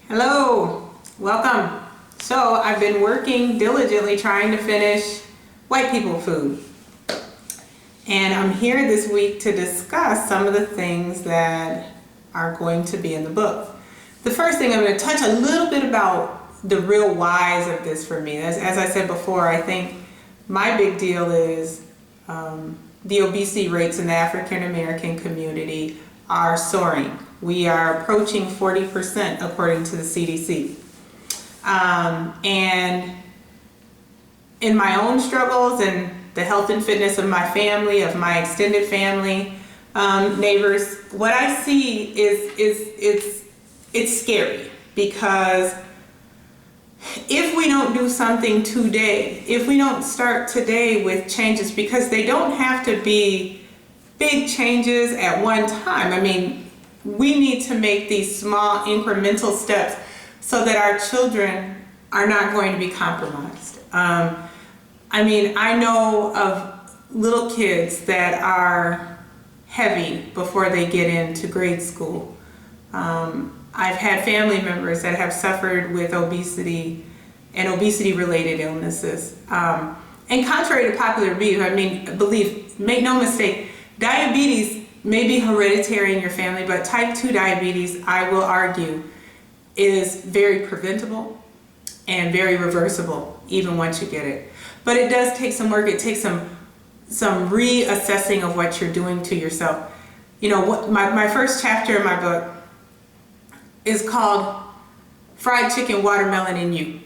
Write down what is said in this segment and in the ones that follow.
Hello, welcome. So I've been working diligently trying to finish White People Food. And I'm here this week to discuss some of the things that are going to be in the book. The first thing, I'm going to touch a little bit about the real whys of this for me. As I said before, I think my big deal is the obesity rates in the African American community are soaring. We are approaching 40% according to the CDC. And in my own struggles and the health and fitness of my family, of my extended family, neighbors, what I see is it's scary, because if we don't do something today, if we don't start today with changes, because they don't have to be big changes at one time. I mean, we need to make these small incremental steps so that our children are not going to be compromised. I mean, I know of little kids that are heavy before they get into grade school. I've had family members that have suffered with obesity and obesity-related illnesses. And contrary to popular belief, make no mistake, diabetes may be hereditary in your family, but type 2 diabetes, I will argue, is very preventable and very reversible even once you get it. But it does take some work. It takes some reassessing of what you're doing to yourself. You know, my first chapter in my book is called Fried Chicken, Watermelon, and You.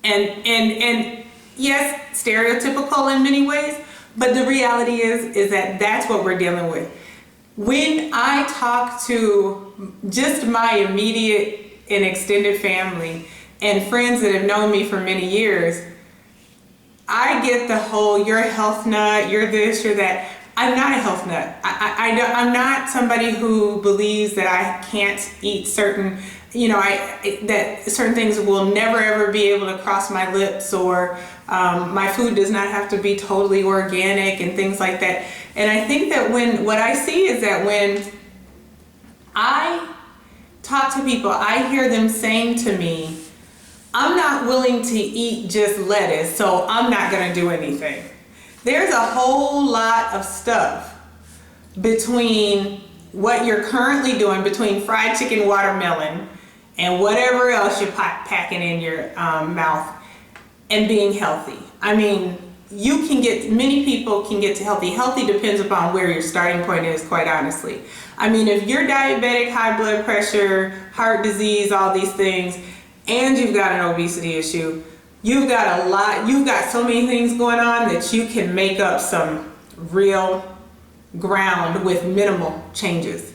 And yes, stereotypical in many ways, but the reality is that that's what we're dealing with. When I talk to just my immediate and extended family and friends that have known me for many years, I get the whole, you're a health nut, you're this, you're that. I'm not a health nut. I'm not somebody who believes that I can't eat certain, that certain things will never ever be able to cross my lips, or my food does not have to be totally organic and things like that. And I think that what I see is that when I talk to people, I hear them saying to me, I'm not willing to eat just lettuce, so I'm not going to do anything. There's a whole lot of stuff between what you're currently doing, between fried chicken, watermelon, and whatever else you're packing in your mouth, and being healthy. I mean, many people can get to healthy. Healthy depends upon where your starting point is, quite honestly. I mean, if you're diabetic, high blood pressure, heart disease, all these things, and you've got an obesity issue, you've got so many things going on that you can make up some real ground with minimal changes.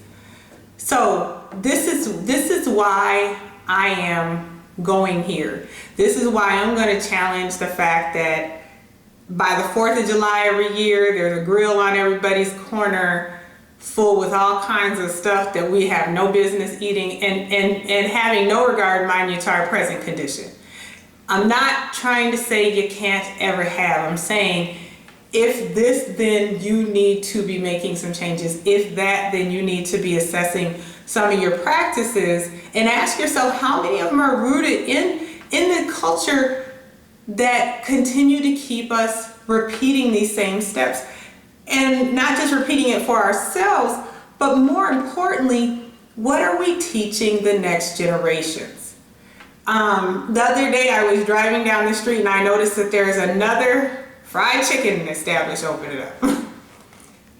So this is why I am going here. This is why I'm going to challenge the fact that by the 4th of July every year, there's a grill on everybody's corner full with all kinds of stuff that we have no business eating, and having no regard, mind you, to our present condition. I'm not trying to say you can't ever have. I'm saying if this, then you need to be making some changes. If that, then you need to be assessing some of your practices and ask yourself how many of them are rooted in the culture that continue to keep us repeating these same steps. And not just repeating it for ourselves, but more importantly, what are we teaching the next generations? The other day I was driving down the street and I noticed that there's another fried chicken establishment opening up.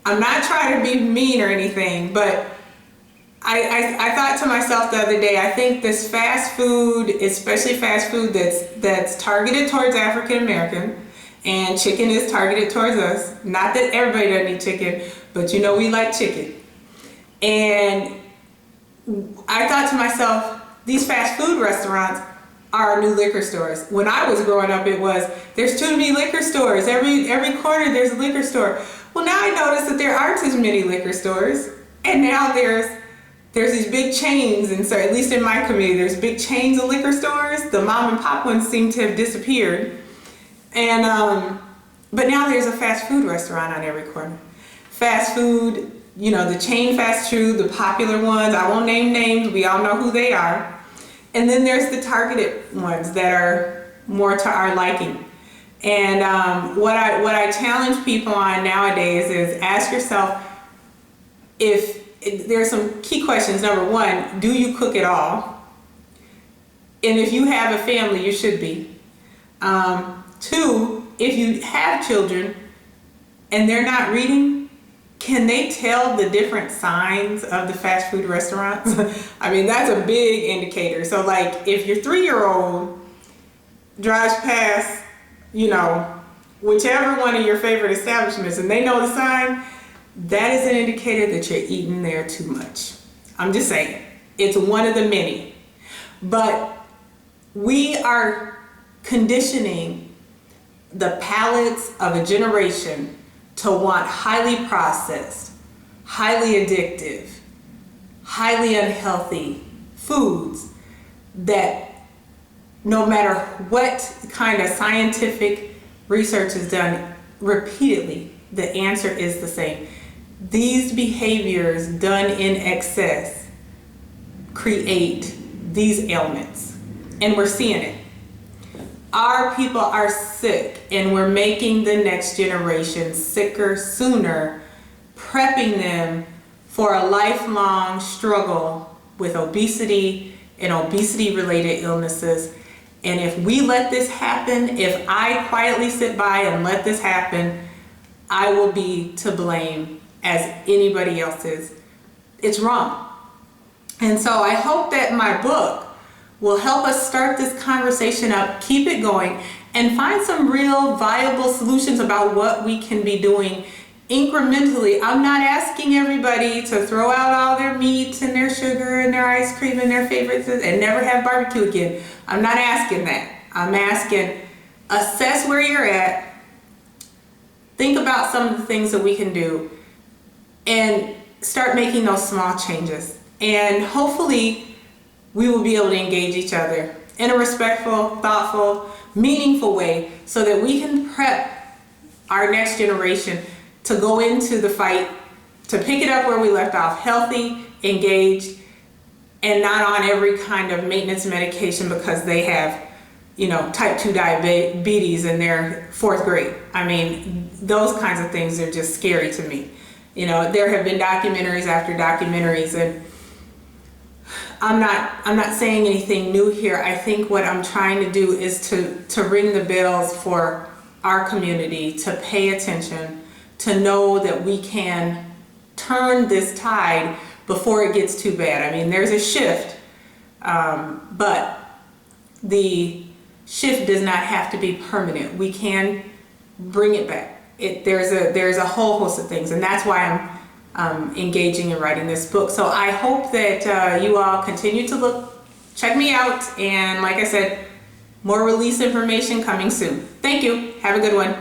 I'm not trying to be mean or anything, but I thought to myself the other day, I think this fast food, especially fast food that's targeted towards African American, and chicken is targeted towards us. Not that everybody doesn't eat chicken, but we like chicken. And I thought to myself, these fast food restaurants are new liquor stores. When I was growing up, there's too many liquor stores. Every corner there's a liquor store. Well, now I notice that there aren't as many liquor stores, and now there's these big chains, and so at least in my community, there's big chains of liquor stores. The mom and pop ones seem to have disappeared. And but now there's a fast food restaurant on every corner. Fast food, the chain fast food, the popular ones, I won't name names, we all know who they are. And then there's the targeted ones that are more to our liking. And what I challenge people on nowadays is ask yourself if there's some key questions. Number one, do you cook at all? And if you have a family, you should be. Two, if you have children and they're not reading, can they tell the different signs of the fast food restaurants? I mean, that's a big indicator. So like if your 3-year-old drives past, you know, whichever one of your favorite establishments and they know the sign, that is an indicator that you're eating there too much. I'm just saying, it's one of the many. But we are conditioning the palates of a generation to want highly processed, highly addictive, highly unhealthy foods that no matter what kind of scientific research is done repeatedly, the answer is the same. These behaviors done in excess create these ailments, and we're seeing it. Our people are sick, and we're making the next generation sicker sooner, prepping them for a lifelong struggle with obesity and obesity-related illnesses. And if we let this happen, if I quietly sit by and let this happen, I will be to blame as anybody else is. It's wrong. And so I hope that my book will help us start this conversation up, keep it going, and find some real viable solutions about what we can be doing incrementally. I'm not asking everybody to throw out all their meats and their sugar and their ice cream and their favorites and never have barbecue again. I'm not asking that. I'm asking, assess where you're at, think about some of the things that we can do, and start making those small changes. And hopefully we will be able to engage each other in a respectful, thoughtful, meaningful way so that we can prep our next generation to go into the fight, to pick it up where we left off, healthy, engaged, and not on every kind of maintenance medication because they have, you know, type 2 diabetes in their 4th grade. I mean, those kinds of things are just scary to me. You know, there have been documentaries after documentaries, and I'm not saying anything new here. I think what I'm trying to do is to ring the bells for our community, to pay attention, to know that we can turn this tide before it gets too bad. I mean, there's a shift, but the shift does not have to be permanent. We can bring it back. There's a whole host of things, and that's why I'm engaging in writing this book. So I hope that you all continue to check me out, and like I said, more release information coming soon. Thank you. Have a good one.